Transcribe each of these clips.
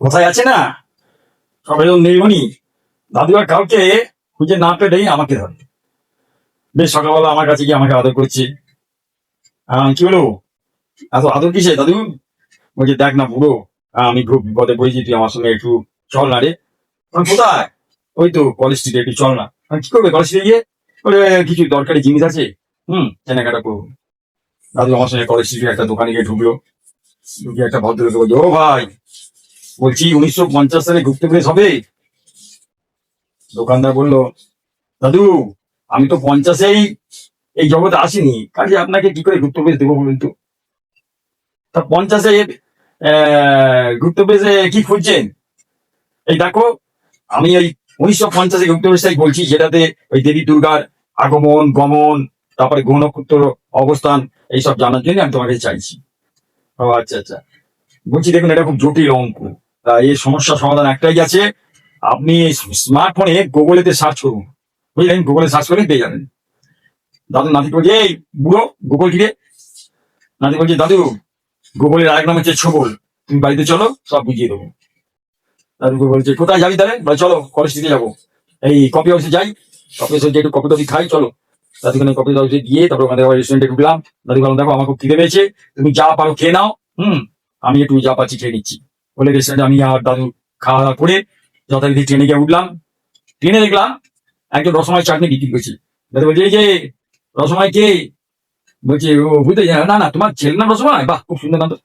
কোথায় আছে না, সবাই তো নেই। দাদু আর কাউকে খুঁজে না পেলেই আমাকে ধরে। বেশ সকালবেলা আমার কাছে গিয়ে আমাকে আদর করছে। কি হলো, এত আদর কিসে দাদু? বলছে দেখ না বুড়ো, আমি খুব বিপদে পড়েছি, তুই আমার সঙ্গে একটু চল না রে। কোথায়? ওই তো কলেজ স্ট্রিটে, একটু চল না। কি করবে কলেজ স্ট্রিটে গিয়ে? বলে কিছু দরকারি জিনিস আছে, কেনাকাটা করবো। দাদু আমার সঙ্গে কলেজ স্ট্রিটে একটা দোকানে গিয়ে ঢুকলো। ঢুকে একটা ভদ্রলোক বলছে, ও ভাই, বলছি 1950 সালে ঘুরতে বেশ হবে? দোকানদার বলল, দাদু আমি তো 50-এই এই জগতে আসিনি, কাজে আপনাকে কি করে ঘুরতে বেশ দেবো বলুন তো। তা 50-এ ঘুরতে বেশে কি খুঁজছেন? এই দেখো, আমি ওই 1950-এ ঘুরতে বেশটাই বলছি, যেটাতে ওই দেবী দুর্গার আগমন গমন, তারপরে গ্রহ নক্ষত্র অবস্থান, এইসব জানার জন্য আমি তোমাকে চাইছি। ও আচ্ছা আচ্ছা। বলছি দেখুন, এটা খুব জটিল অঙ্ক। তা এই সমস্যার সমাধান একটাই আছে, আপনি স্মার্টফোনে গুগলেতে সার্চ করুন, বুঝলেন? গুগলে সার্চ করলে পেয়ে যাবেন। দাদু নাতি বলছে, এই বুড়ো, গুগল কি রে? নাতি বলছে, দাদু গুগলের আরেক নাম হচ্ছে ছবল, তুমি বাড়িতে চলো, সব বুঝিয়ে দেবো। দাদু বলছে, কোথায় যাবি তাহলে? বলে চলো কলেজ স্ট্রিটে যাবো। এই কপি অফিসে যাই, কপি অফিসে একটু কপি টপি খাই, চলো। দাদুখানে কপি অফিসে গিয়ে তারপর ওখানে রেস্টুরেন্টে ঢুকলাম। দাদু বললাম, দেখো আমার খুব খিদে পেয়েছে, তুমি যা পারো খেয়ে নাও, আমি একটু যা পাচ্ছি খেয়ে নিচ্ছি। বলে রেস্টুরেন্টে আমি আর দাদু খাওয়া দাওয়া করে যথারীতি ট্রেনে গিয়ে উঠলাম। ট্রেনে দেখলাম একজন রসময় চাটনি বিক্রি করছে। দাদু বলছে, এই যে রসময় কে? বলছে, ও বুঝতে না না, তোমার ছেলের নাম রসময়? বাহ, খুব সুন্দর নাম তো।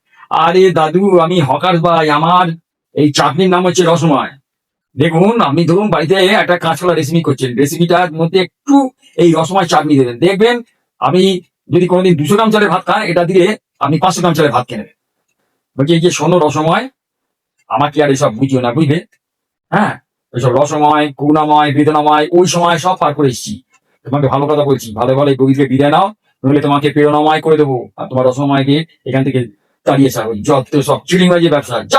আরে দাদু, আমি হকার ভাই, আমার এই চাটনির নাম হচ্ছে রসময়। দেখুন, আপনি ধরুন বাড়িতে একটা কাঁচকলা রেসিপি করছেন, রেসিপিটার মধ্যে একটু এই রসময় চাটনি দেবেন, দেখবেন আমি যদি কোনোদিন 200 গ্রাম চালের ভাত খান, এটা দিয়ে আপনি 500 গ্রাম চালের ভাত খেয়ে নেবেন। বলছি, এই যে শোনো রসময়, আমাকে আর এসব বুঝিও না, বুঝলে? হ্যাঁ, ওইসব রসময় করুণাময় বেদনাময় ওই সময় সব পার করে এসেছি। তোমাকে ভালো কথা বলছি, ভালো ভালো এই গভীরকে বিদায় নাও, নইলে তোমাকে প্রেরণাময় করে দেবো, আর তোমার রসময়কে এখান থেকে তাড়িয়ে ছাড়ো। যত সব চিড়িংবাজি ব্যবসা, যাও।